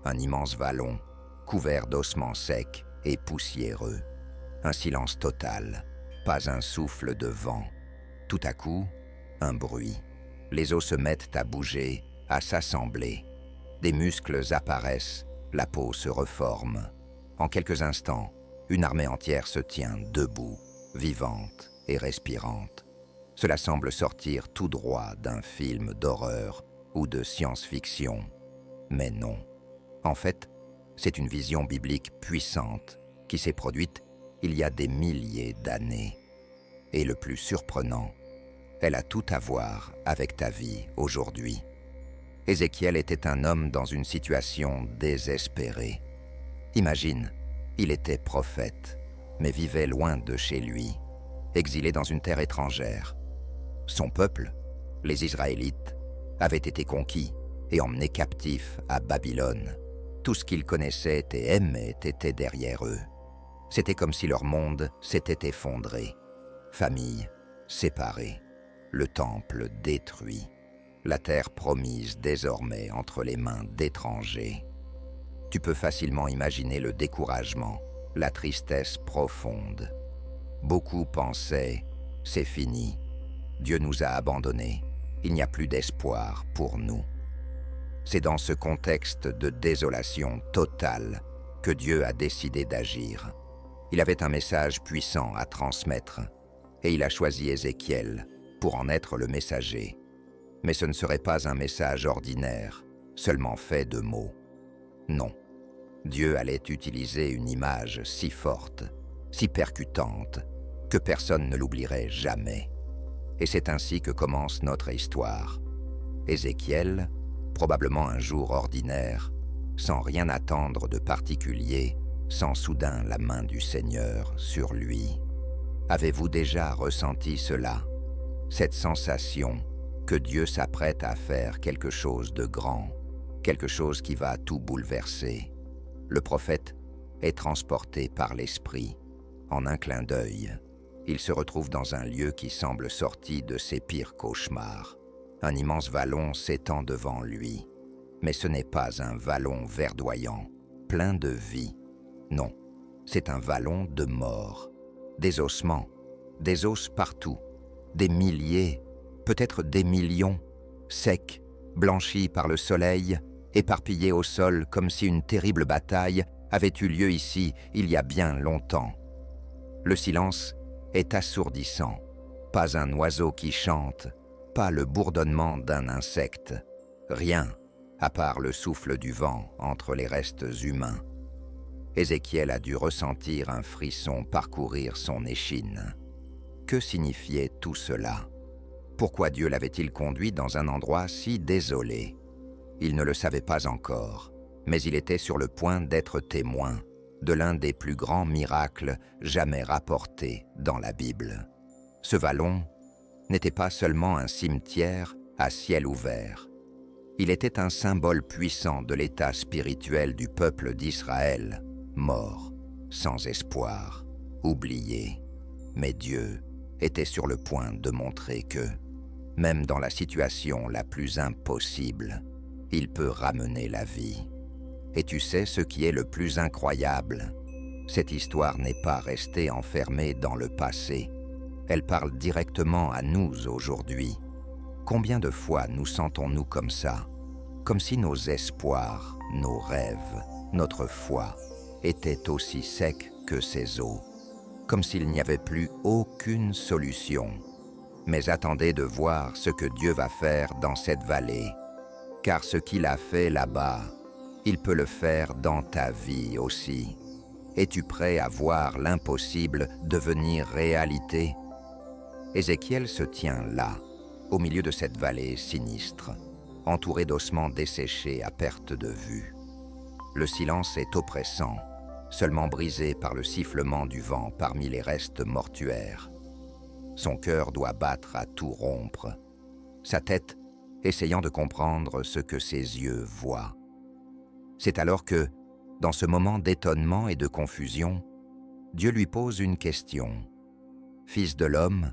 un immense vallon, couvert d'ossements secs et poussiéreux. Un silence total, pas un souffle de vent. Tout à coup, un bruit. Les os se mettent à bouger, à s'assembler. Des muscles apparaissent, la peau se reforme. En quelques instants, une armée entière se tient debout, vivante et respirante. Cela semble sortir tout droit d'un film d'horreur ou de science-fiction. Mais non. En fait, c'est une vision biblique puissante qui s'est produite il y a des milliers d'années. Et le plus surprenant, elle a tout à voir avec ta vie aujourd'hui. Ézéchiel était un homme dans une situation désespérée. Imagine, il était prophète, mais vivait loin de chez lui, exilé dans une terre étrangère. Son peuple, les Israélites, avait été conquis et emmené captif à Babylone. Tout ce qu'ils connaissaient et aimaient était derrière eux. C'était comme si leur monde s'était effondré. Famille séparée, le temple détruit, la terre promise désormais entre les mains d'étrangers. Tu peux facilement imaginer le découragement, la tristesse profonde. Beaucoup pensaient « c'est fini, Dieu nous a abandonnés, il n'y a plus d'espoir pour nous ». C'est dans ce contexte de désolation totale que Dieu a décidé d'agir. Il avait un message puissant à transmettre et il a choisi Ézéchiel pour en être le messager. Mais ce ne serait pas un message ordinaire, seulement fait de mots. Non, Dieu allait utiliser une image si forte, si percutante, que personne ne l'oublierait jamais. Et c'est ainsi que commence notre histoire. Ézéchiel, probablement un jour ordinaire, sans rien attendre de particulier, sent soudain la main du Seigneur sur lui. Avez-vous déjà ressenti cela, cette sensation que Dieu s'apprête à faire quelque chose de grand, quelque chose qui va tout bouleverser? Le prophète est transporté par l'Esprit. En un clin d'œil, il se retrouve dans un lieu qui semble sorti de ses pires cauchemars. Un immense vallon s'étend devant lui. Mais ce n'est pas un vallon verdoyant, plein de vie. Non, c'est un vallon de mort. Des ossements, des os partout, des milliers, peut-être des millions, secs, blanchis par le soleil, éparpillés au sol comme si une terrible bataille avait eu lieu ici il y a bien longtemps. Le silence est assourdissant. Pas un oiseau qui chante, pas le bourdonnement d'un insecte. Rien, à part le souffle du vent entre les restes humains. Ézéchiel a dû ressentir un frisson parcourir son échine. Que signifiait tout cela? Pourquoi Dieu l'avait-il conduit dans un endroit si désolé? Il ne le savait pas encore, mais il était sur le point d'être témoin de l'un des plus grands miracles jamais rapportés dans la Bible. Ce vallon n'était pas seulement un cimetière à ciel ouvert. Il était un symbole puissant de l'état spirituel du peuple d'Israël, mort, sans espoir, oublié. Mais Dieu était sur le point de montrer que, même dans la situation la plus impossible, il peut ramener la vie. Et tu sais ce qui est le plus incroyable? Cette histoire n'est pas restée enfermée dans le passé. Elle parle directement à nous aujourd'hui. Combien de fois nous sentons-nous comme ça? Comme si nos espoirs, nos rêves, notre foi étaient aussi secs que ces eaux. Comme s'il n'y avait plus aucune solution. Mais attendez de voir ce que Dieu va faire dans cette vallée. Car ce qu'il a fait là-bas, il peut le faire dans ta vie aussi. Es-tu prêt à voir l'impossible devenir réalité? Ézéchiel se tient là, au milieu de cette vallée sinistre, entouré d'ossements desséchés à perte de vue. Le silence est oppressant, seulement brisé par le sifflement du vent parmi les restes mortuaires. Son cœur doit battre à tout rompre, sa tête essayant de comprendre ce que ses yeux voient. C'est alors que, dans ce moment d'étonnement et de confusion, Dieu lui pose une question. « Fils de l'homme,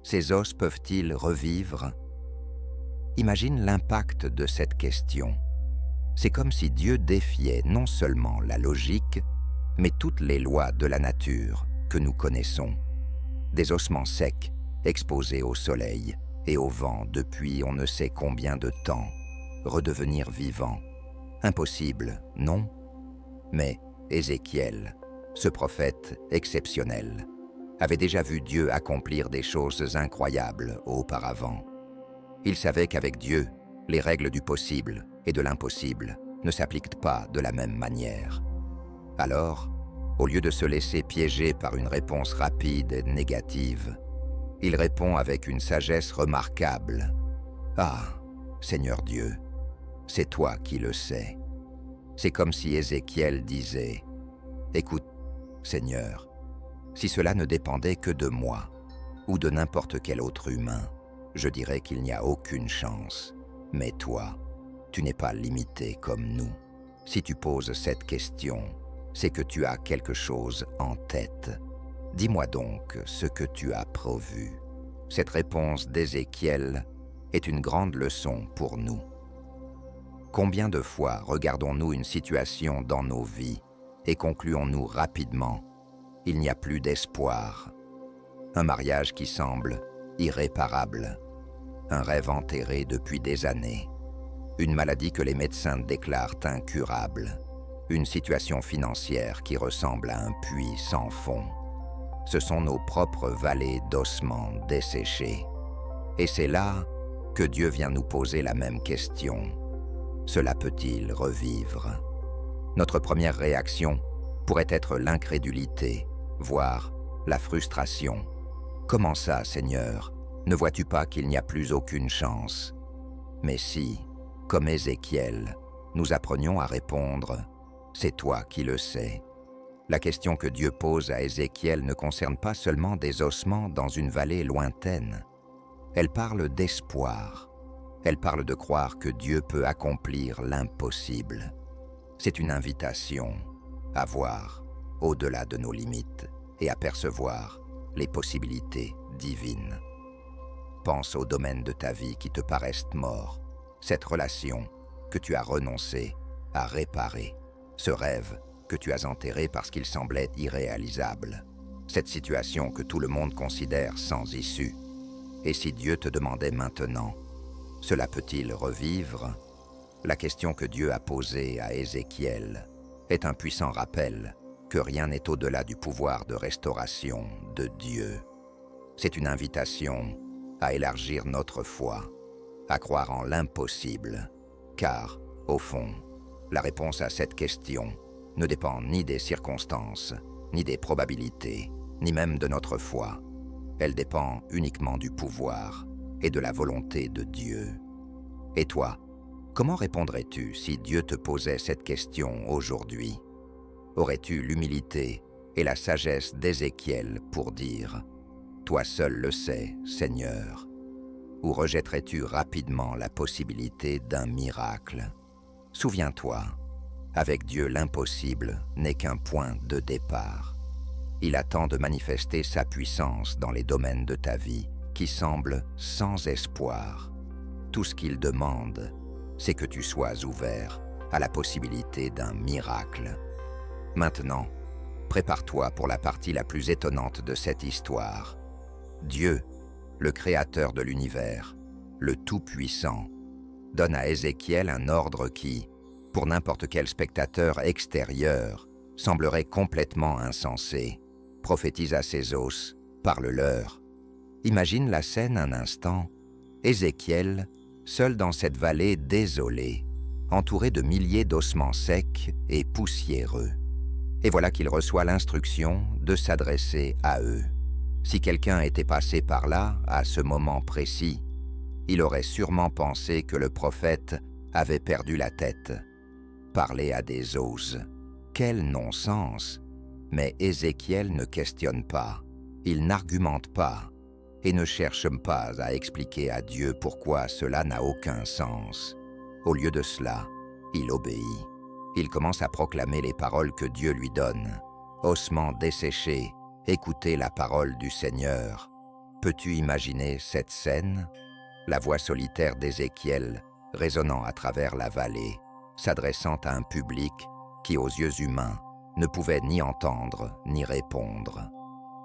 ces os peuvent-ils revivre ?» Imagine l'impact de cette question. C'est comme si Dieu défiait non seulement la logique, mais toutes les lois de la nature que nous connaissons. Des ossements secs, exposés au soleil et au vent depuis on ne sait combien de temps, redevenir vivants. Impossible, non? Mais Ézéchiel, ce prophète exceptionnel, avait déjà vu Dieu accomplir des choses incroyables auparavant. Il savait qu'avec Dieu, les règles du possible et de l'impossible ne s'appliquent pas de la même manière. Alors, au lieu de se laisser piéger par une réponse rapide et négative, il répond avec une sagesse remarquable. « Ah, Seigneur Dieu, c'est toi qui le sais. » C'est comme si Ézéchiel disait « Écoute, Seigneur, si cela ne dépendait que de moi ou de n'importe quel autre humain, je dirais qu'il n'y a aucune chance. Mais toi, tu n'es pas limité comme nous. Si tu poses cette question, c'est que tu as quelque chose en tête. Dis-moi donc ce que tu as prévu. » Cette réponse d'Ézéchiel est une grande leçon pour nous. Combien de fois regardons-nous une situation dans nos vies et concluons-nous rapidement « il n'y a plus d'espoir ». Un mariage qui semble irréparable, un rêve enterré depuis des années, une maladie que les médecins déclarent incurable, une situation financière qui ressemble à un puits sans fond. Ce sont nos propres vallées d'ossements desséchés. Et c'est là que Dieu vient nous poser la même question. Cela peut-il revivre? Notre première réaction pourrait être l'incrédulité, voire la frustration. Comment ça, Seigneur? Ne vois-tu pas qu'il n'y a plus aucune chance? Mais si, comme Ézéchiel, nous apprenions à répondre « C'est toi qui le sais ». La question que Dieu pose à Ézéchiel ne concerne pas seulement des ossements dans une vallée lointaine. Elle parle d'espoir. Elle parle de croire que Dieu peut accomplir l'impossible. C'est une invitation à voir au-delà de nos limites et à percevoir les possibilités divines. Pense aux domaines de ta vie qui te paraissent morts, cette relation que tu as renoncé à réparer, ce rêve que tu as enterré parce qu'il semblait irréalisable, cette situation que tout le monde considère sans issue. Et si Dieu te demandait maintenant, cela peut-il revivre? La question que Dieu a posée à Ézéchiel est un puissant rappel que rien n'est au-delà du pouvoir de restauration de Dieu. C'est une invitation à élargir notre foi, à croire en l'impossible, car, au fond, la réponse à cette question ne dépend ni des circonstances, ni des probabilités, ni même de notre foi. Elle dépend uniquement du pouvoir et de la volonté de Dieu. Et toi, comment répondrais-tu si Dieu te posait cette question aujourd'hui? Aurais-tu l'humilité et la sagesse d'Ézéchiel pour dire « Toi seul le sais, Seigneur » ou rejetterais-tu rapidement la possibilité d'un miracle? Souviens-toi, avec Dieu l'impossible n'est qu'un point de départ. Il attend de manifester sa puissance dans les domaines de ta vie qui semblent sans espoir. Tout ce qu'il demande, c'est que tu sois ouvert à la possibilité d'un miracle. Maintenant, prépare-toi pour la partie la plus étonnante de cette histoire. Dieu, le Créateur de l'univers, le Tout-Puissant, donne à Ézéchiel un ordre qui, pour n'importe quel spectateur extérieur, semblerait complètement insensé. Prophétise à ses os, parle-leur. Imagine la scène un instant. Ézéchiel, seul dans cette vallée désolée, entouré de milliers d'ossements secs et poussiéreux. Et voilà qu'il reçoit l'instruction de s'adresser à eux. Si quelqu'un était passé par là, à ce moment précis, il aurait sûrement pensé que le prophète avait perdu la tête. Parler à des os, quel non-sens! Mais Ézéchiel ne questionne pas, il n'argumente pas et ne cherche pas à expliquer à Dieu pourquoi cela n'a aucun sens. Au lieu de cela, il obéit. Il commence à proclamer les paroles que Dieu lui donne. Ossements desséchés, écoutez la parole du Seigneur. Peux-tu imaginer cette scène? La voix solitaire d'Ézéchiel résonnant à travers la vallée, s'adressant à un public qui, aux yeux humains, ne pouvait ni entendre ni répondre.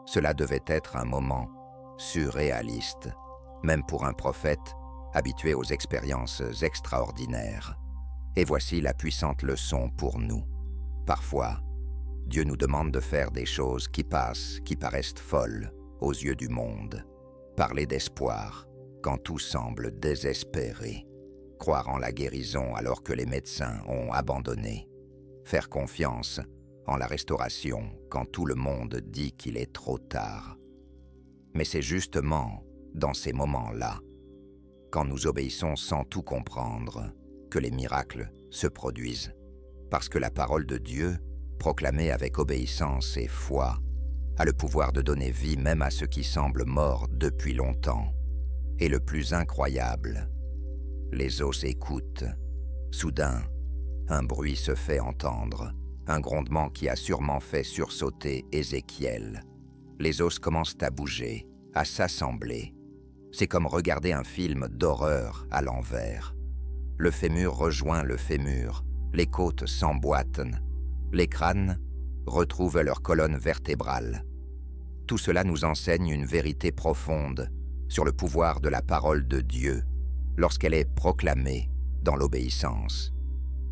Cela devait être un moment surréaliste, même pour un prophète habitué aux expériences extraordinaires. Et voici la puissante leçon pour nous. Parfois, Dieu nous demande de faire des choses qui passent, qui paraissent folles aux yeux du monde. Parler d'espoir quand tout semble désespéré. Croire en la guérison alors que les médecins ont abandonné. Faire confiance en la restauration quand tout le monde dit qu'il est trop tard. Mais c'est justement dans ces moments-là, quand nous obéissons sans tout comprendre, que les miracles se produisent. Parce que la parole de Dieu, proclamée avec obéissance et foi, a le pouvoir de donner vie même à ceux qui semblent morts depuis longtemps. Et le plus incroyable, les os écoutent. Soudain, un bruit se fait entendre, un grondement qui a sûrement fait sursauter Ézéchiel. Les os commencent à bouger, à s'assembler. C'est comme regarder un film d'horreur à l'envers. Le fémur rejoint le fémur, les côtes s'emboîtent, les crânes retrouvent leur colonne vertébrale. Tout cela nous enseigne une vérité profonde sur le pouvoir de la parole de Dieu lorsqu'elle est proclamée dans l'obéissance.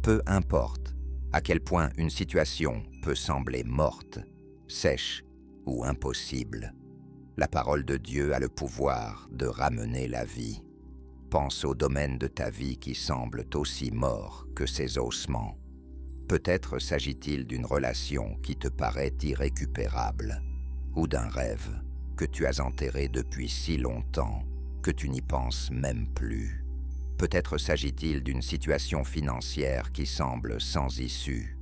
Peu importe à quel point une situation peut sembler morte, sèche ou impossible, la parole de Dieu a le pouvoir de ramener la vie. Pense au domaine de ta vie qui semble aussi mort que ses ossements. Peut-être s'agit-il d'une relation qui te paraît irrécupérable, ou d'un rêve que tu as enterré depuis si longtemps que tu n'y penses même plus. Peut-être s'agit-il d'une situation financière qui semble sans issue,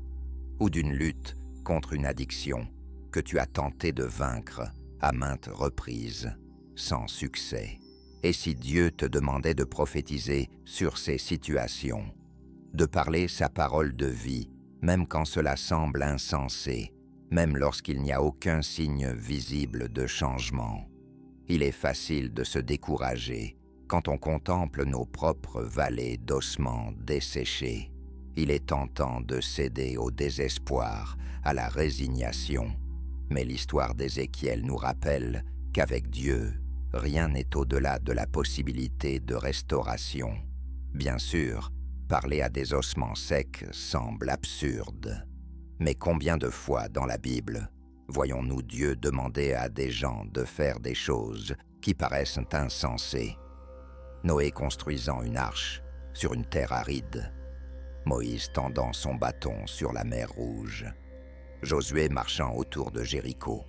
ou d'une lutte contre une addiction que tu as tenté de vaincre à maintes reprises, sans succès. Et si Dieu te demandait de prophétiser sur ces situations, de parler sa parole de vie, même quand cela semble insensé, même lorsqu'il n'y a aucun signe visible de changement. Il est facile de se décourager quand on contemple nos propres vallées d'ossements desséchés. Il est tentant de céder au désespoir, à la résignation. Mais l'histoire d'Ézéchiel nous rappelle qu'avec Dieu, rien n'est au-delà de la possibilité de restauration. Bien sûr, parler à des ossements secs semble absurde. Mais combien de fois dans la Bible voyons-nous Dieu demander à des gens de faire des choses qui paraissent insensées? Noé construisant une arche sur une terre aride, Moïse tendant son bâton sur la mer Rouge, Josué marchant autour de Jéricho,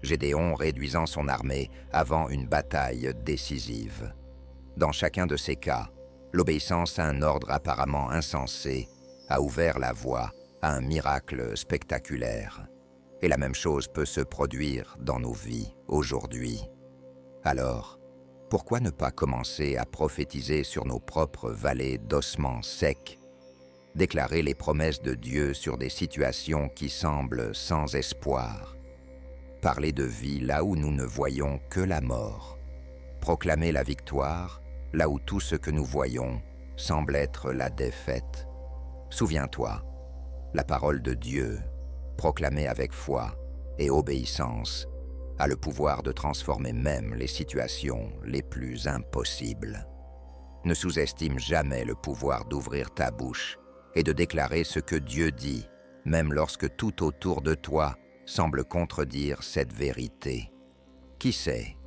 Gédéon réduisant son armée avant une bataille décisive. Dans chacun de ces cas, l'obéissance à un ordre apparemment insensé a ouvert la voie à un miracle spectaculaire. Et la même chose peut se produire dans nos vies aujourd'hui. Alors, pourquoi ne pas commencer à prophétiser sur nos propres vallées d'ossements secs, déclarer les promesses de Dieu sur des situations qui semblent sans espoir, parler de vie là où nous ne voyons que la mort, proclamer la victoire là où tout ce que nous voyons semble être la défaite. Souviens-toi, la parole de Dieu, proclamée avec foi et obéissance, a le pouvoir de transformer même les situations les plus impossibles. Ne sous-estime jamais le pouvoir d'ouvrir ta bouche et de déclarer ce que Dieu dit, même lorsque tout autour de toi semble contredire cette vérité. Qui sait,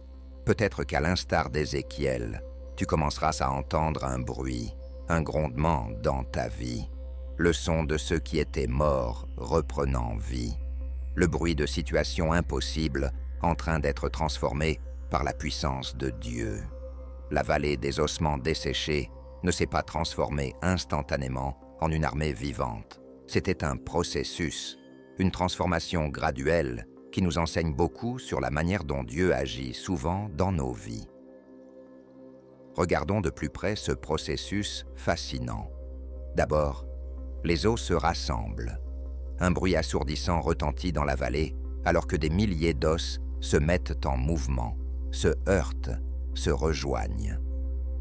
peut-être qu'à l'instar d'Ézéchiel, tu commenceras à entendre un bruit, un grondement dans ta vie, le son de ceux qui étaient morts reprenant vie, le bruit de situations impossibles en train d'être transformées par la puissance de Dieu. La vallée des ossements desséchés ne s'est pas transformée instantanément en une armée vivante. C'était un processus, une transformation graduelle qui nous enseigne beaucoup sur la manière dont Dieu agit souvent dans nos vies. Regardons de plus près ce processus fascinant. D'abord, les eaux se rassemblent. Un bruit assourdissant retentit dans la vallée alors que des milliers d'os se mettent en mouvement, se heurtent, se rejoignent.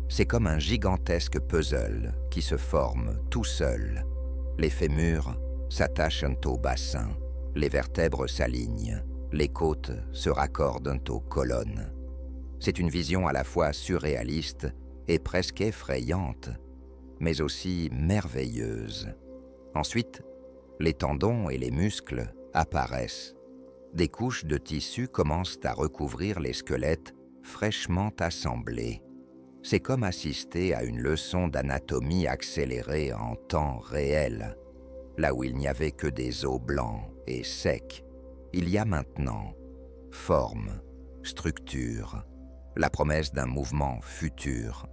C'est comme un gigantesque puzzle qui se forme tout seul. Les fémurs s'attachent au bassin, les vertèbres s'alignent, les côtes se raccordent aux colonnes. C'est une vision à la fois surréaliste et presque effrayante, mais aussi merveilleuse. Ensuite, les tendons et les muscles apparaissent. Des couches de tissu commencent à recouvrir les squelettes fraîchement assemblés. C'est comme assister à une leçon d'anatomie accélérée en temps réel. Là où il n'y avait que des os blancs et secs, il y a maintenant forme, structure, la promesse d'un mouvement futur.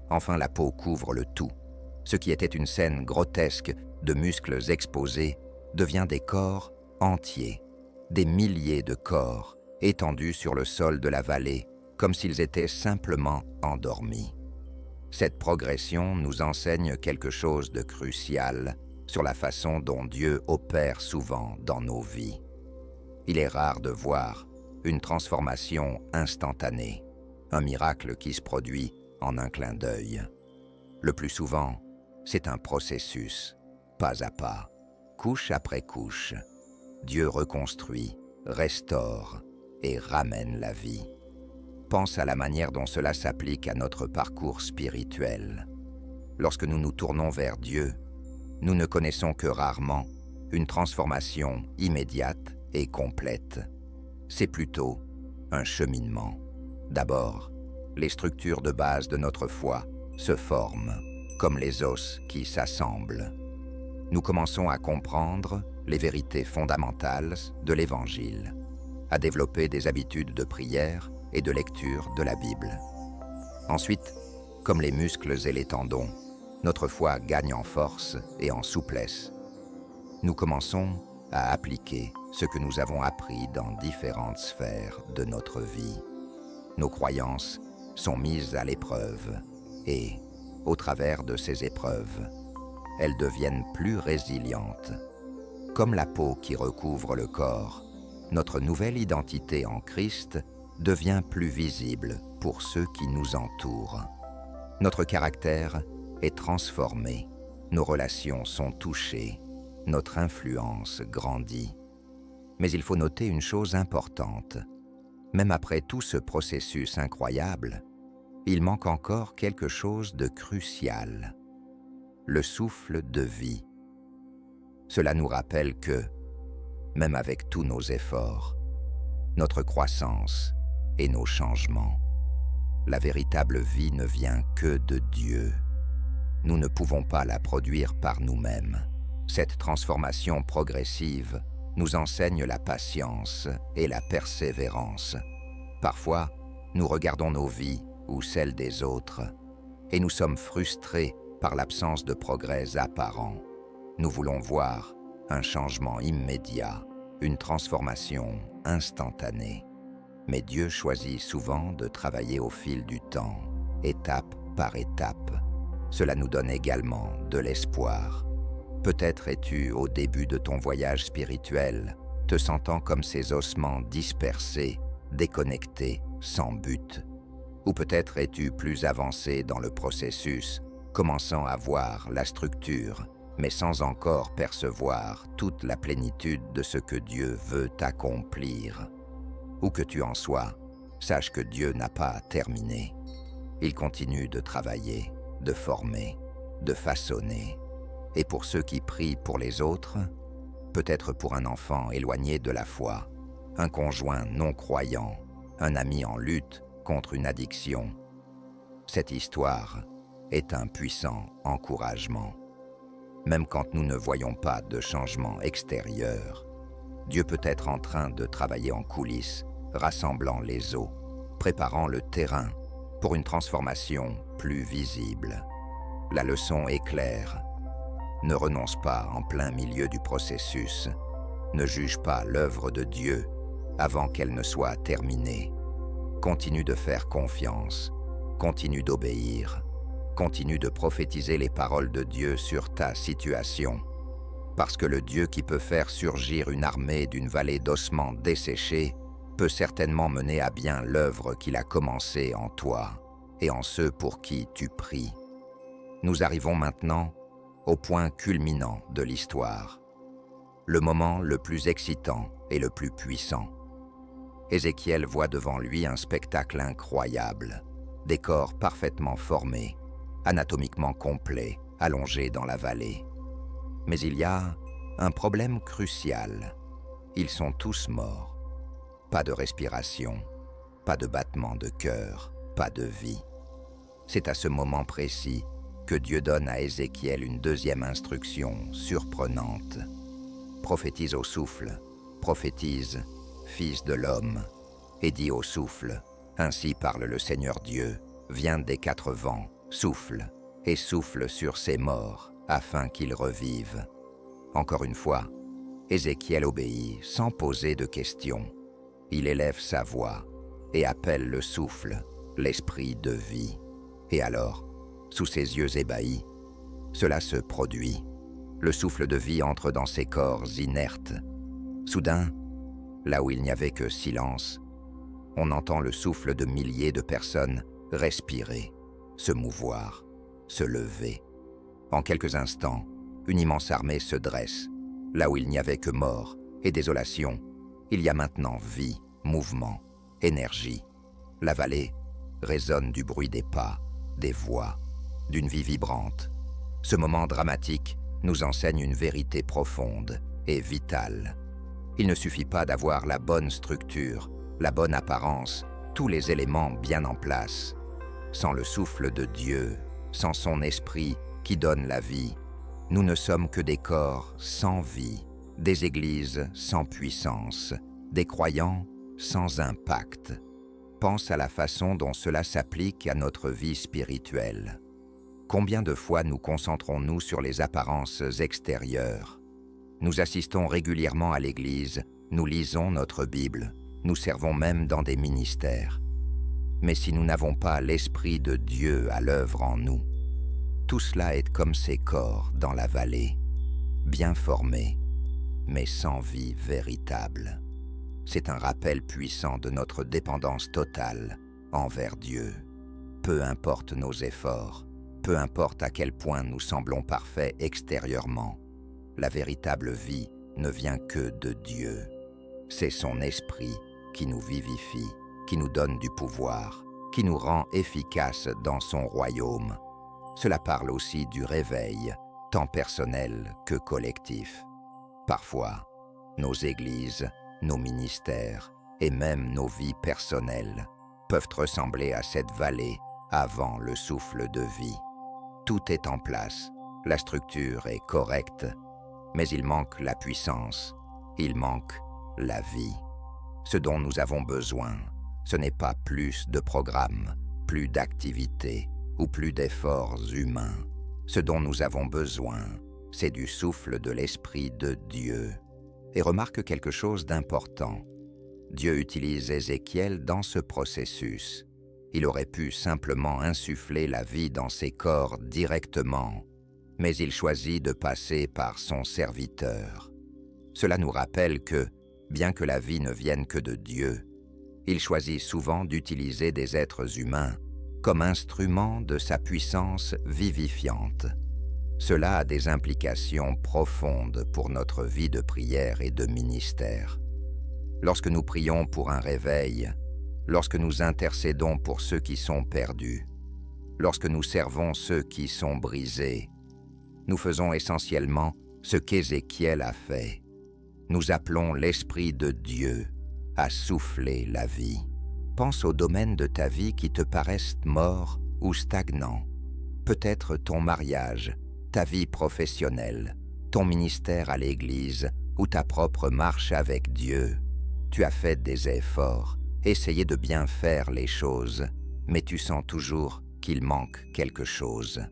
Enfin, la peau couvre le tout. Ce qui était une scène grotesque de muscles exposés devient des corps entiers, des milliers de corps étendus sur le sol de la vallée, comme s'ils étaient simplement endormis. Cette progression nous enseigne quelque chose de crucial sur la façon dont Dieu opère souvent dans nos vies. Il est rare de voir une transformation instantanée, un miracle qui se produit en un clin d'œil. Le plus souvent, c'est un processus, pas à pas, couche après couche. Dieu reconstruit, restaure et ramène la vie. Pense à la manière dont cela s'applique à notre parcours spirituel. Lorsque nous nous tournons vers Dieu, nous ne connaissons que rarement une transformation immédiate et complète. C'est plutôt un cheminement. D'abord, les structures de base de notre foi se forment, comme les os qui s'assemblent. Nous commençons à comprendre les vérités fondamentales de l'Évangile, à développer des habitudes de prière et de lecture de la Bible. Ensuite, comme les muscles et les tendons, notre foi gagne en force et en souplesse. Nous commençons à appliquer ce que nous avons appris dans différentes sphères de notre vie. Nos croyances sont mises à l'épreuve et, au travers de ces épreuves, elles deviennent plus résilientes. Comme la peau qui recouvre le corps, notre nouvelle identité en Christ devient plus visible pour ceux qui nous entourent. Notre caractère est transformé, nos relations sont touchées, notre influence grandit. Mais il faut noter une chose importante. Même après tout ce processus incroyable, il manque encore quelque chose de crucial, le souffle de vie. Cela nous rappelle que, même avec tous nos efforts, notre croissance et nos changements, la véritable vie ne vient que de Dieu. Nous ne pouvons pas la produire par nous-mêmes. Cette transformation progressive nous enseigne la patience et la persévérance. Parfois, nous regardons nos vies ou celles des autres et nous sommes frustrés par l'absence de progrès apparent. Nous voulons voir un changement immédiat, une transformation instantanée. Mais Dieu choisit souvent de travailler au fil du temps, étape par étape. Cela nous donne également de l'espoir. Peut-être es-tu au début de ton voyage spirituel, te sentant comme ces ossements dispersés, déconnectés, sans but. Ou peut-être es-tu plus avancé dans le processus, commençant à voir la structure, mais sans encore percevoir toute la plénitude de ce que Dieu veut accomplir. Où que tu en sois, sache que Dieu n'a pas terminé. Il continue de travailler, de former, de façonner. Et pour ceux qui prient pour les autres, peut-être pour un enfant éloigné de la foi, un conjoint non-croyant, un ami en lutte contre une addiction, cette histoire est un puissant encouragement. Même quand nous ne voyons pas de changement extérieur, Dieu peut être en train de travailler en coulisses, rassemblant les os, préparant le terrain pour une transformation plus visible. La leçon est claire. Ne renonce pas en plein milieu du processus. Ne juge pas l'œuvre de Dieu avant qu'elle ne soit terminée. Continue de faire confiance, continue d'obéir, continue de prophétiser les paroles de Dieu sur ta situation. Parce que le Dieu qui peut faire surgir une armée d'une vallée d'ossements desséchés peut certainement mener à bien l'œuvre qu'il a commencée en toi. et en ceux pour qui tu pries. Nous arrivons maintenant au point culminant de l'histoire, le moment le plus excitant et le plus puissant. Ézéchiel voit devant lui un spectacle incroyable, des corps parfaitement formés, anatomiquement complets, allongés dans la vallée. Mais il y a un problème crucial. Ils sont tous morts. Pas de respiration, pas de battement de cœur, pas de vie. C'est à ce moment précis que Dieu donne à Ézéchiel une deuxième instruction surprenante. Prophétise au souffle, prophétise, fils de l'homme, et dis au souffle, ainsi parle le Seigneur Dieu, viens des quatre vents, souffle, et souffle sur ces morts, afin qu'ils revivent. Encore une fois, Ézéchiel obéit sans poser de questions. Il élève sa voix et appelle le souffle, l'esprit de vie. Et alors, sous ses yeux ébahis, cela se produit. Le souffle de vie entre dans ces corps inertes. Soudain, là où il n'y avait que silence, on entend le souffle de milliers de personnes respirer, se mouvoir, se lever. En quelques instants, une immense armée se dresse. Là où il n'y avait que mort et désolation, il y a maintenant vie, mouvement, énergie. La vallée résonne du bruit des pas, des voix, d'une vie vibrante. Ce moment dramatique nous enseigne une vérité profonde et vitale. Il ne suffit pas d'avoir la bonne structure, la bonne apparence, tous les éléments bien en place. Sans le souffle de Dieu, sans son esprit qui donne la vie, nous ne sommes que des corps sans vie, des églises sans puissance, des croyants sans impact. Pense à la façon dont cela s'applique à notre vie spirituelle. Combien de fois nous concentrons-nous sur les apparences extérieures? Nous assistons régulièrement à l'église, nous lisons notre Bible, nous servons même dans des ministères. Mais si nous n'avons pas l'Esprit de Dieu à l'œuvre en nous, tout cela est comme ces corps dans la vallée, bien formés, mais sans vie véritable. C'est un rappel puissant de notre dépendance totale envers Dieu. Peu importe nos efforts, peu importe à quel point nous semblons parfaits extérieurement, la véritable vie ne vient que de Dieu. C'est son esprit qui nous vivifie, qui nous donne du pouvoir, qui nous rend efficaces dans son royaume. Cela parle aussi du réveil, tant personnel que collectif. Parfois, nos églises, nos ministères et même nos vies personnelles peuvent ressembler à cette vallée avant le souffle de vie. Tout est en place, la structure est correcte, mais il manque la puissance, il manque la vie. Ce dont nous avons besoin, ce n'est pas plus de programmes, plus d'activités ou plus d'efforts humains. Ce dont nous avons besoin, c'est du souffle de l'Esprit de Dieu. Et remarque quelque chose d'important. Dieu utilise Ézéchiel dans ce processus. Il aurait pu simplement insuffler la vie dans ses corps directement, mais il choisit de passer par son serviteur. Cela nous rappelle que, bien que la vie ne vienne que de Dieu, il choisit souvent d'utiliser des êtres humains comme instruments de sa puissance vivifiante. Cela a des implications profondes pour notre vie de prière et de ministère. Lorsque nous prions pour un réveil, lorsque nous intercédons pour ceux qui sont perdus, lorsque nous servons ceux qui sont brisés, nous faisons essentiellement ce qu'Ézéchiel a fait. Nous appelons l'Esprit de Dieu à souffler la vie. Pense aux domaines de ta vie qui te paraissent morts ou stagnants. Peut-être ton mariage, ta vie professionnelle, ton ministère à l'église ou ta propre marche avec Dieu. Tu as fait des efforts, essayé de bien faire les choses, mais tu sens toujours qu'il manque quelque chose.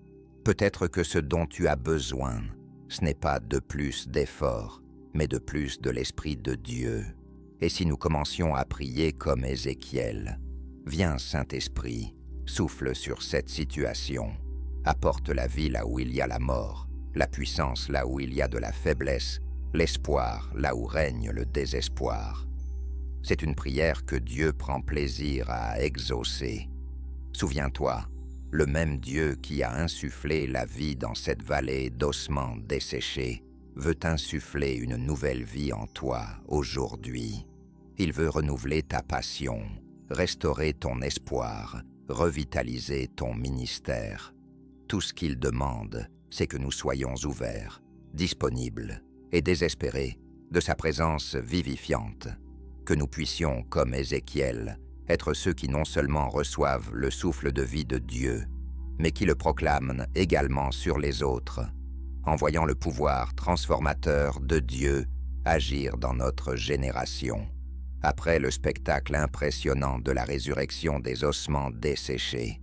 Peut-être que ce dont tu as besoin, ce n'est pas de plus d'efforts, mais de plus de l'Esprit de Dieu. Et si nous commencions à prier comme Ézéchiel, viens Saint-Esprit, souffle sur cette situation, apporte la vie là où il y a la mort, la puissance là où il y a de la faiblesse, l'espoir là où règne le désespoir. C'est une prière que Dieu prend plaisir à exaucer. Souviens-toi, le même Dieu qui a insufflé la vie dans cette vallée d'ossements desséchés veut insuffler une nouvelle vie en toi aujourd'hui. Il veut renouveler ta passion, restaurer ton espoir, revitaliser ton ministère. Tout ce qu'il demande, c'est que nous soyons ouverts, disponibles et désespérés de sa présence vivifiante, que nous puissions, comme Ézéchiel, être ceux qui non seulement reçoivent le souffle de vie de Dieu, mais qui le proclament également sur les autres, en voyant le pouvoir transformateur de Dieu agir dans notre génération. Après le spectacle impressionnant de la résurrection des ossements desséchés,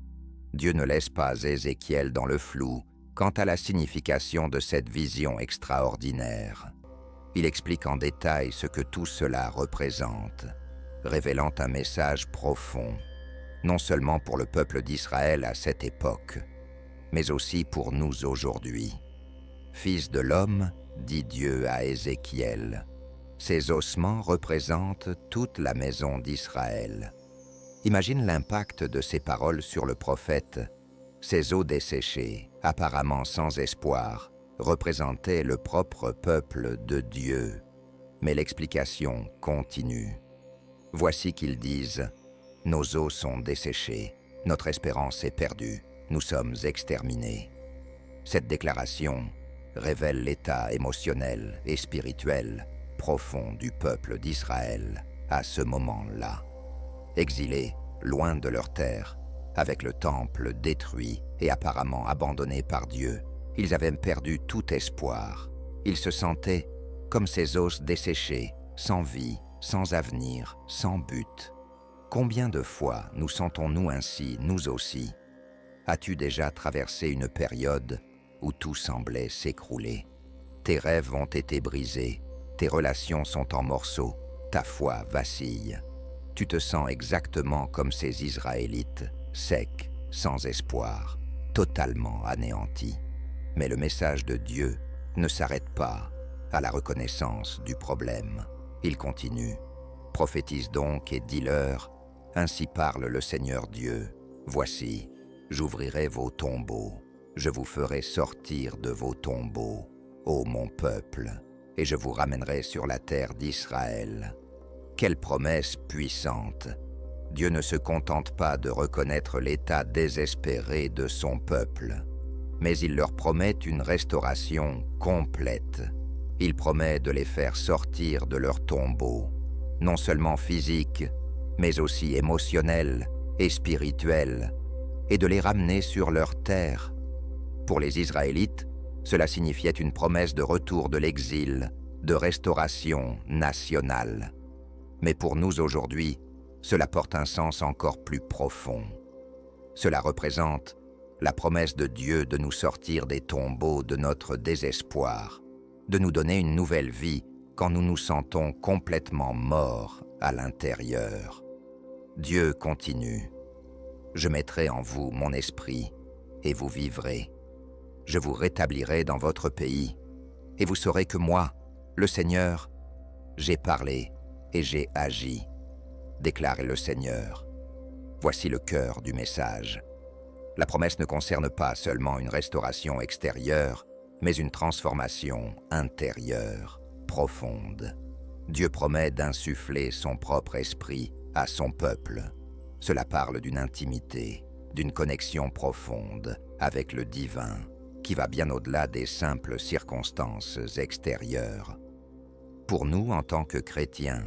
Dieu ne laisse pas Ézéchiel dans le flou quant à la signification de cette vision extraordinaire. Il explique en détail ce que tout cela représente, révélant un message profond, non seulement pour le peuple d'Israël à cette époque, mais aussi pour nous aujourd'hui. « Fils de l'homme, dit Dieu à Ézéchiel, ces ossements représentent toute la maison d'Israël. » Imagine l'impact de ces paroles sur le prophète. Ces os desséchés, apparemment sans espoir, représentaient le propre peuple de Dieu. Mais l'explication continue. Voici qu'ils disent « Nos os sont desséchés, notre espérance est perdue, nous sommes exterminés. » Cette déclaration révèle l'état émotionnel et spirituel profond du peuple d'Israël à ce moment-là. Exilés, loin de leur terre, avec le temple détruit et apparemment abandonné par Dieu, ils avaient perdu tout espoir. Ils se sentaient comme ces os desséchés, sans vie, sans avenir, sans but. Combien de fois nous sentons-nous ainsi, nous aussi? As-tu déjà traversé une période où tout semblait s'écrouler? Tes rêves ont été brisés, tes relations sont en morceaux, ta foi vacille. Tu te sens exactement comme ces Israélites, secs, sans espoir, totalement anéantis. Mais le message de Dieu ne s'arrête pas à la reconnaissance du problème. Il continue. Prophétise donc et dis-leur, ainsi parle le Seigneur Dieu. Voici, j'ouvrirai vos tombeaux, je vous ferai sortir de vos tombeaux, ô mon peuple, et je vous ramènerai sur la terre d'Israël. Quelle promesse puissante! Dieu ne se contente pas de reconnaître l'état désespéré de son peuple, mais il leur promet une restauration complète. Il promet de les faire sortir de leur tombeau, non seulement physique, mais aussi émotionnel et spirituel, et de les ramener sur leur terre. Pour les Israélites, cela signifiait une promesse de retour de l'exil, de restauration nationale. Mais pour nous aujourd'hui, cela porte un sens encore plus profond. Cela représente la promesse de Dieu de nous sortir des tombeaux de notre désespoir, de nous donner une nouvelle vie quand nous nous sentons complètement morts à l'intérieur. Dieu continue. « Je mettrai en vous mon esprit, et vous vivrez. Je vous rétablirai dans votre pays, et vous saurez que moi, le Seigneur, j'ai parlé et j'ai agi, déclare le Seigneur. » Voici le cœur du message. La promesse ne concerne pas seulement une restauration extérieure, mais une transformation intérieure, profonde. Dieu promet d'insuffler son propre esprit à son peuple. Cela parle d'une intimité, d'une connexion profonde avec le divin, qui va bien au-delà des simples circonstances extérieures. Pour nous, en tant que chrétiens,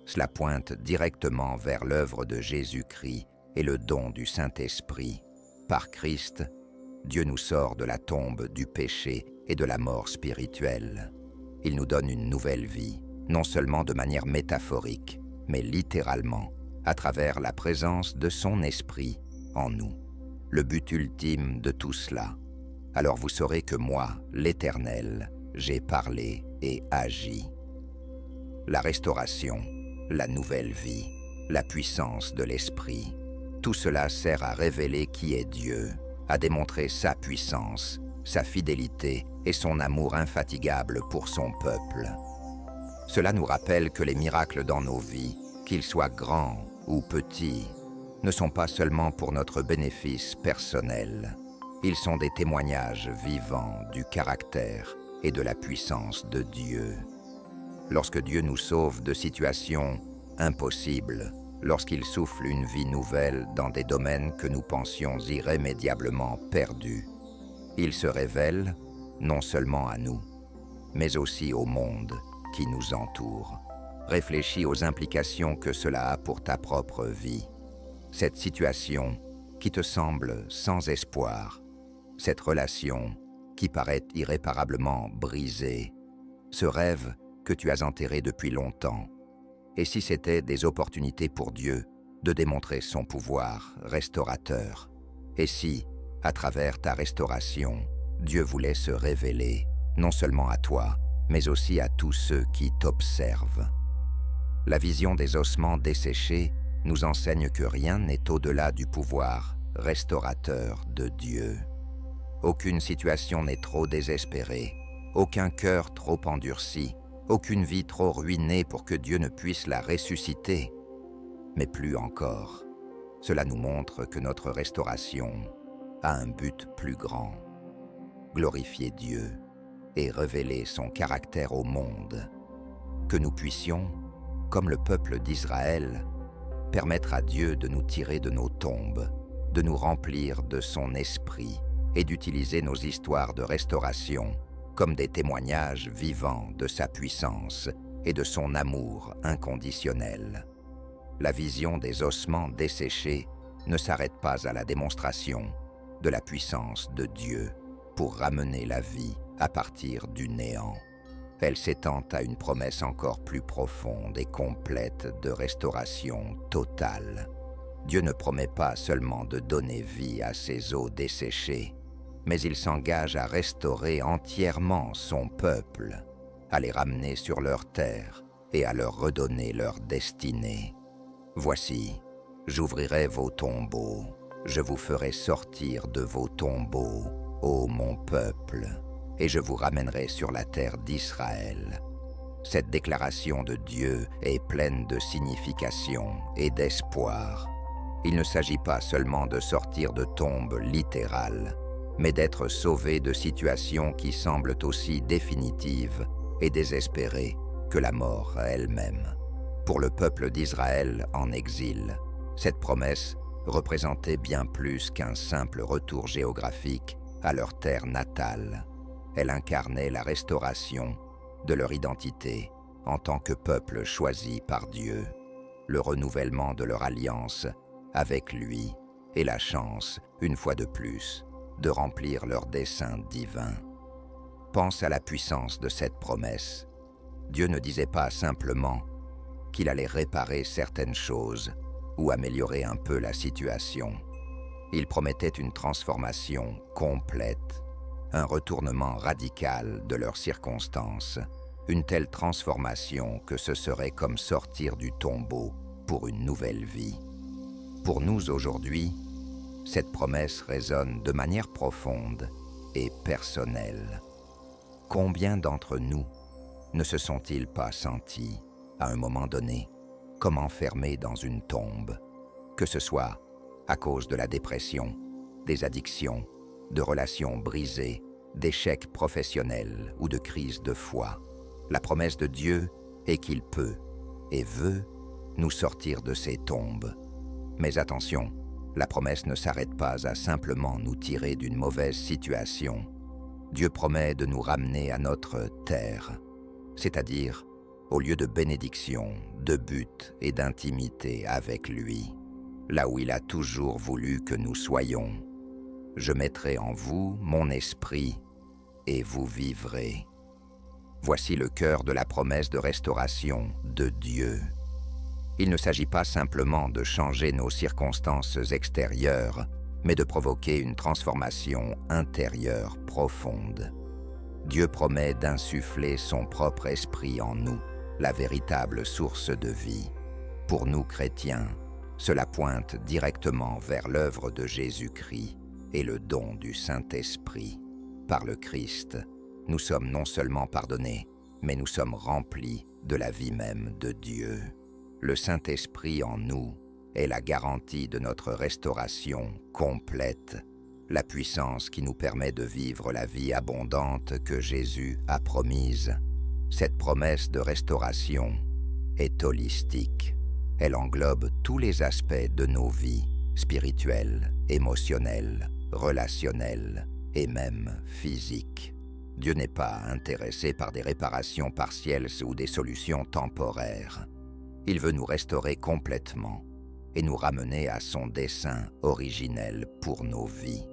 cela pointe directement vers l'œuvre de Jésus-Christ et le don du Saint-Esprit. Par Christ, Dieu nous sort de la tombe du péché et de la mort spirituelle. Il nous donne une nouvelle vie, non seulement de manière métaphorique, mais littéralement, à travers la présence de son Esprit en nous. Le but ultime de tout cela. Alors vous saurez que moi, l'Éternel, j'ai parlé et agi. La restauration, la nouvelle vie, la puissance de l'Esprit, tout cela sert à révéler qui est Dieu, à démontrer sa puissance, sa fidélité et son amour infatigable pour son peuple. Cela nous rappelle que les miracles dans nos vies, qu'ils soient grands ou petits, ne sont pas seulement pour notre bénéfice personnel. Ils sont des témoignages vivants du caractère et de la puissance de Dieu. Lorsque Dieu nous sauve de situations impossibles, lorsqu'il souffle une vie nouvelle dans des domaines que nous pensions irrémédiablement perdus, il se révèle non seulement à nous, mais aussi au monde qui nous entoure. Réfléchis aux implications que cela a pour ta propre vie. Cette situation qui te semble sans espoir, cette relation qui paraît irréparablement brisée, ce rêve que tu as enterré depuis longtemps. Et si c'était des opportunités pour Dieu de démontrer son pouvoir restaurateur? Et si, à travers ta restauration, Dieu voulait se révéler, non seulement à toi, mais aussi à tous ceux qui t'observent? La vision des ossements desséchés nous enseigne que rien n'est au-delà du pouvoir restaurateur de Dieu. Aucune situation n'est trop désespérée, aucun cœur trop endurci, aucune vie trop ruinée pour que Dieu ne puisse la ressusciter. Mais plus encore, cela nous montre que notre restauration a un but plus grand: glorifier Dieu et révéler son caractère au monde. Que nous puissions, comme le peuple d'Israël, permettre à Dieu de nous tirer de nos tombes, de nous remplir de son esprit et d'utiliser nos histoires de restauration comme des témoignages vivants de sa puissance et de son amour inconditionnel. La vision des ossements desséchés ne s'arrête pas à la démonstration de la puissance de Dieu pour ramener la vie à partir du néant. Elle s'étend à une promesse encore plus profonde et complète de restauration totale. Dieu ne promet pas seulement de donner vie à ces os desséchés, mais il s'engage à restaurer entièrement son peuple, à les ramener sur leur terre et à leur redonner leur destinée. Voici, j'ouvrirai vos tombeaux, je vous ferai sortir de vos tombeaux, ô mon peuple, et je vous ramènerai sur la terre d'Israël. Cette déclaration de Dieu est pleine de signification et d'espoir. Il ne s'agit pas seulement de sortir de tombes littérales, mais d'être sauvé de situations qui semblent aussi définitives et désespérées que la mort elle-même. Pour le peuple d'Israël en exil, cette promesse représentait bien plus qu'un simple retour géographique à leur terre natale. Elle incarnait la restauration de leur identité en tant que peuple choisi par Dieu, le renouvellement de leur alliance avec lui et la chance, une fois de plus, de remplir leur dessein divin. Pense à la puissance de cette promesse. Dieu ne disait pas simplement qu'il allait réparer certaines choses ou améliorer un peu la situation. Il promettait une transformation complète, un retournement radical de leurs circonstances, une telle transformation que ce serait comme sortir du tombeau pour une nouvelle vie. Pour nous aujourd'hui, cette promesse résonne de manière profonde et personnelle. Combien d'entre nous ne se sont-ils pas sentis, à un moment donné, comme enfermés dans une tombe, que ce soit à cause de la dépression, des addictions, de relations brisées, d'échecs professionnels ou de crises de foi? La promesse de Dieu est qu'il peut et veut nous sortir de ces tombes. Mais attention, la promesse ne s'arrête pas à simplement nous tirer d'une mauvaise situation. Dieu promet de nous ramener à notre terre, c'est-à-dire au lieu de bénédiction, de but et d'intimité avec lui, là où il a toujours voulu que nous soyons. Je mettrai en vous mon esprit et vous vivrez. Voici le cœur de la promesse de restauration de Dieu. Il ne s'agit pas simplement de changer nos circonstances extérieures, mais de provoquer une transformation intérieure profonde. Dieu promet d'insuffler son propre esprit en nous, la véritable source de vie. Pour nous chrétiens, cela pointe directement vers l'œuvre de Jésus-Christ et le don du Saint-Esprit. Par le Christ, nous sommes non seulement pardonnés, mais nous sommes remplis de la vie même de Dieu. Le Saint-Esprit en nous est la garantie de notre restauration complète, la puissance qui nous permet de vivre la vie abondante que Jésus a promise. Cette promesse de restauration est holistique. Elle englobe tous les aspects de nos vies, spirituelles, émotionnelles, relationnelles et même physiques. Dieu n'est pas intéressé par des réparations partielles ou des solutions temporaires. Il veut nous restaurer complètement et nous ramener à son dessein originel pour nos vies.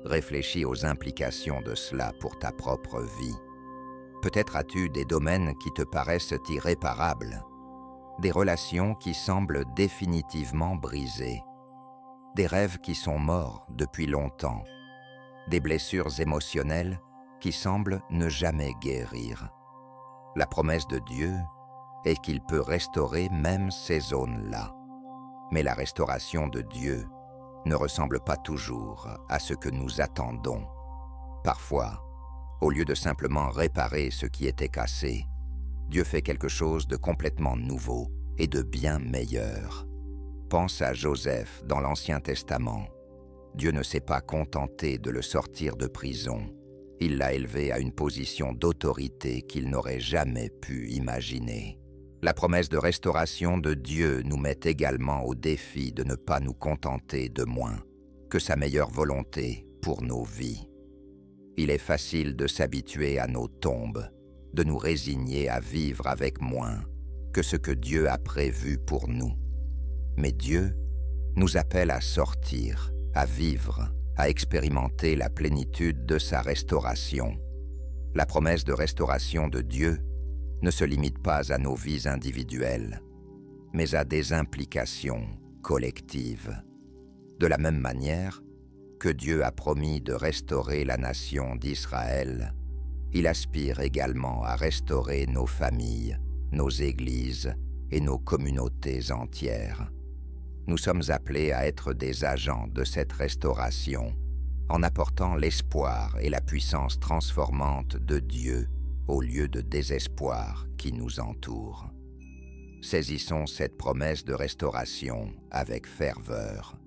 Réfléchis aux implications de cela pour ta propre vie. Peut-être as-tu des domaines qui te paraissent irréparables, des relations qui semblent définitivement brisées, des rêves qui sont morts depuis longtemps, des blessures émotionnelles qui semblent ne jamais guérir. La promesse de Dieu est qu'il peut restaurer même ces zones-là. Mais la restauration de Dieu ne ressemble pas toujours à ce que nous attendons. Parfois, au lieu de simplement réparer ce qui était cassé, Dieu fait quelque chose de complètement nouveau et de bien meilleur. Pense à Joseph dans l'Ancien Testament. Dieu ne s'est pas contenté de le sortir de prison. Il l'a élevé à une position d'autorité qu'il n'aurait jamais pu imaginer. La promesse de restauration de Dieu nous met également au défi de ne pas nous contenter de moins que sa meilleure volonté pour nos vies. Il est facile de s'habituer à nos tombes, de nous résigner à vivre avec moins que ce que Dieu a prévu pour nous. Mais Dieu nous appelle à sortir, à vivre, à expérimenter la plénitude de sa restauration. La promesse de restauration de Dieu ne se limite pas à nos vies individuelles, mais à des implications collectives. De la même manière que Dieu a promis de restaurer la nation d'Israël, il aspire également à restaurer nos familles, nos églises et nos communautés entières. Nous sommes appelés à être des agents de cette restauration, en apportant l'espoir et la puissance transformante de Dieu au lieu de désespoir qui nous entoure. Saisissons cette promesse de restauration avec ferveur.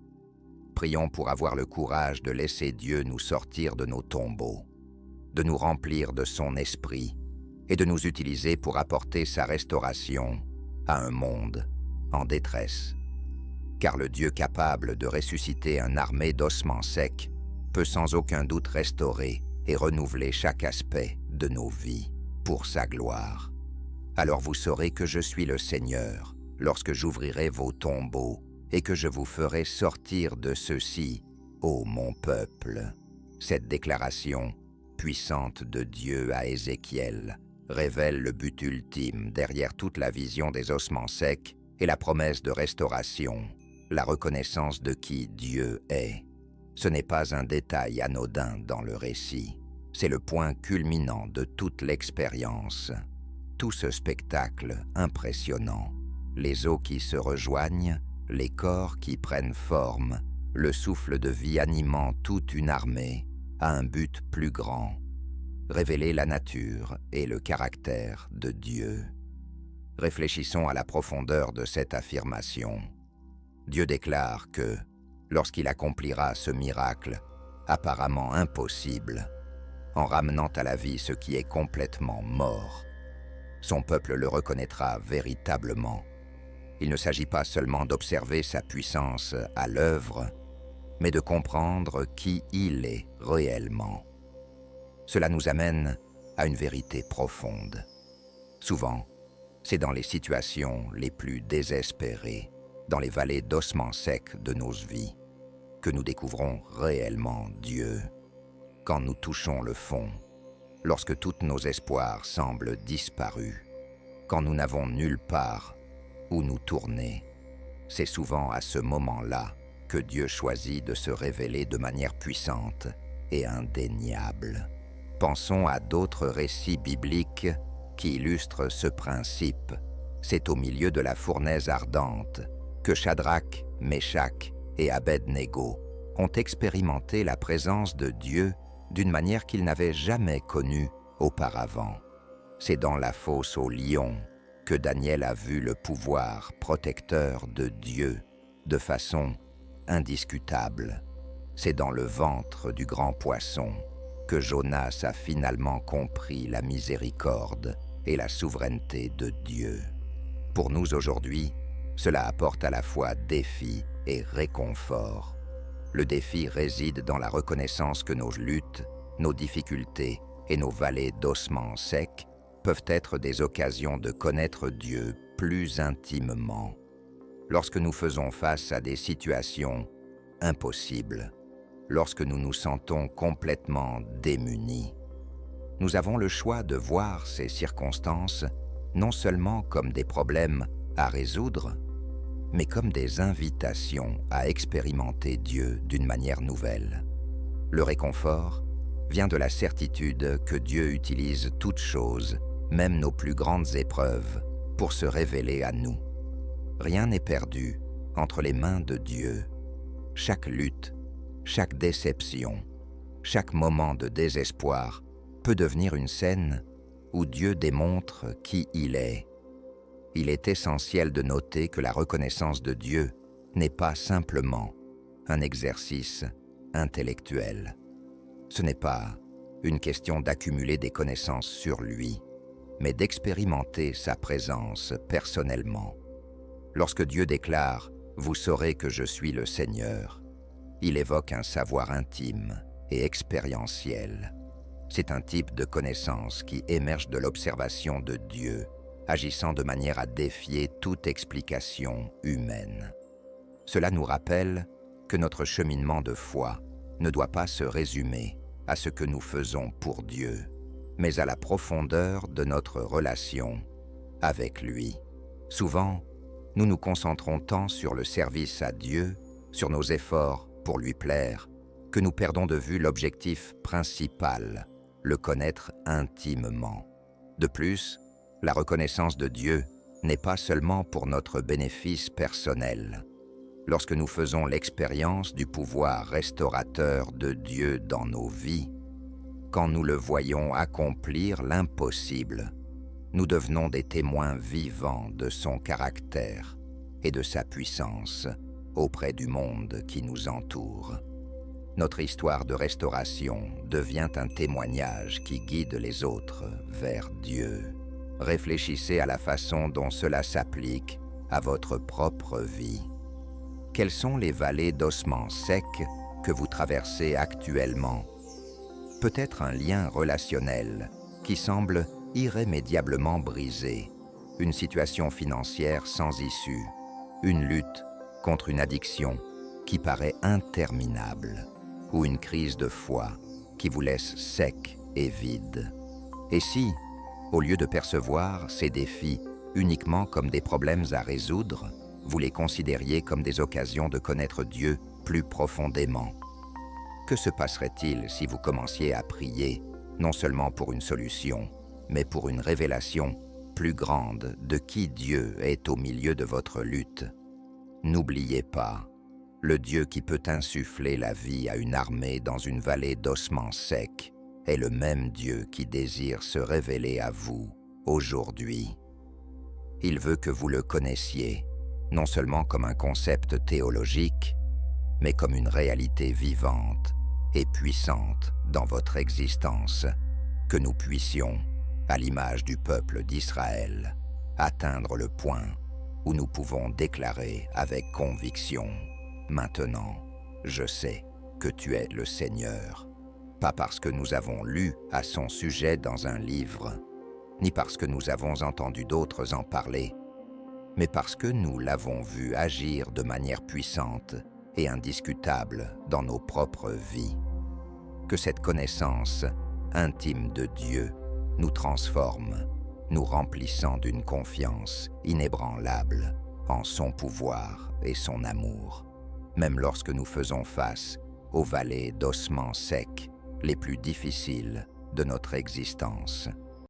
Prions pour avoir le courage de laisser Dieu nous sortir de nos tombeaux, de nous remplir de son esprit et de nous utiliser pour apporter sa restauration à un monde en détresse. Car le Dieu capable de ressusciter une armée d'ossements secs peut sans aucun doute restaurer et renouveler chaque aspect de nos vies pour sa gloire. Alors vous saurez que je suis le Seigneur lorsque j'ouvrirai vos tombeaux et que je vous ferai sortir de ceux-ci, ô mon peuple. Cette déclaration puissante de Dieu à Ézéchiel révèle le but ultime derrière toute la vision des ossements secs et la promesse de restauration, la reconnaissance de qui Dieu est. Ce n'est pas un détail anodin dans le récit, c'est le point culminant de toute l'expérience. Tout ce spectacle impressionnant, les eaux qui se rejoignent, les corps qui prennent forme, le souffle de vie animant toute une armée, a un but plus grand, révéler la nature et le caractère de Dieu. Réfléchissons à la profondeur de cette affirmation. Dieu déclare que, lorsqu'il accomplira ce miracle, apparemment impossible, en ramenant à la vie ce qui est complètement mort, son peuple le reconnaîtra véritablement. Il ne s'agit pas seulement d'observer sa puissance à l'œuvre, mais de comprendre qui il est réellement. Cela nous amène à une vérité profonde. Souvent, c'est dans les situations les plus désespérées, dans les vallées d'ossements secs de nos vies, que nous découvrons réellement Dieu. Quand nous touchons le fond, lorsque tous nos espoirs semblent disparus, quand nous n'avons nulle part où nous tourner, c'est souvent à ce moment-là que Dieu choisit de se révéler de manière puissante et indéniable. Pensons à d'autres récits bibliques qui illustrent ce principe. C'est au milieu de la fournaise ardente que Shadrach, Meshach et Abed-Négo ont expérimenté la présence de Dieu d'une manière qu'ils n'avaient jamais connue auparavant. C'est dans la fosse aux lions que Daniel a vu le pouvoir protecteur de Dieu de façon indiscutable. C'est dans le ventre du grand poisson que Jonas a finalement compris la miséricorde et la souveraineté de Dieu. Pour nous aujourd'hui, cela apporte à la fois défi et réconfort. Le défi réside dans la reconnaissance que nos luttes, nos difficultés et nos vallées d'ossements secs peuvent être des occasions de connaître Dieu plus intimement. Lorsque nous faisons face à des situations impossibles, lorsque nous nous sentons complètement démunis, nous avons le choix de voir ces circonstances non seulement comme des problèmes à résoudre, mais comme des invitations à expérimenter Dieu d'une manière nouvelle. Le réconfort vient de la certitude que Dieu utilise toutes choses, même nos plus grandes épreuves, pour se révéler à nous. Rien n'est perdu entre les mains de Dieu. Chaque lutte, chaque déception, chaque moment de désespoir peut devenir une scène où Dieu démontre qui il est. Il est essentiel de noter que la reconnaissance de Dieu n'est pas simplement un exercice intellectuel. Ce n'est pas une question d'accumuler des connaissances sur lui, mais d'expérimenter sa présence personnellement. Lorsque Dieu déclare « Vous saurez que je suis le Seigneur », il évoque un savoir intime et expérientiel. C'est un type de connaissance qui émerge de l'observation de Dieu, agissant de manière à défier toute explication humaine. Cela nous rappelle que notre cheminement de foi ne doit pas se résumer à ce que nous faisons pour Dieu, mais à la profondeur de notre relation avec lui. Souvent, nous nous concentrons tant sur le service à Dieu, sur nos efforts pour lui plaire, que nous perdons de vue l'objectif principal, le connaître intimement. De plus, la reconnaissance de Dieu n'est pas seulement pour notre bénéfice personnel. Lorsque nous faisons l'expérience du pouvoir restaurateur de Dieu dans nos vies, quand nous le voyons accomplir l'impossible, nous devenons des témoins vivants de son caractère et de sa puissance auprès du monde qui nous entoure. Notre histoire de restauration devient un témoignage qui guide les autres vers Dieu. Réfléchissez à la façon dont cela s'applique à votre propre vie. Quelles sont les vallées d'ossements secs que vous traversez actuellement? Peut-être un lien relationnel qui semble irrémédiablement brisé, une situation financière sans issue, une lutte contre une addiction qui paraît interminable, ou une crise de foi qui vous laisse sec et vide. Et si, au lieu de percevoir ces défis uniquement comme des problèmes à résoudre, vous les considériez comme des occasions de connaître Dieu plus profondément? Que se passerait-il si vous commenciez à prier, non seulement pour une solution, mais pour une révélation plus grande de qui Dieu est au milieu de votre lutte? N'oubliez pas, le Dieu qui peut insuffler la vie à une armée dans une vallée d'ossements secs est le même Dieu qui désire se révéler à vous aujourd'hui. Il veut que vous le connaissiez, non seulement comme un concept théologique, mais comme une réalité vivante et puissante dans votre existence, que nous puissions, à l'image du peuple d'Israël, atteindre le point où nous pouvons déclarer avec conviction « Maintenant, je sais que tu es le Seigneur », pas parce que nous avons lu à son sujet dans un livre, ni parce que nous avons entendu d'autres en parler, mais parce que nous l'avons vu agir de manière puissante et indiscutable dans nos propres vies. Que cette connaissance intime de Dieu nous transforme, nous remplissant d'une confiance inébranlable en son pouvoir et son amour, même lorsque nous faisons face aux vallées d'ossements secs les plus difficiles de notre existence.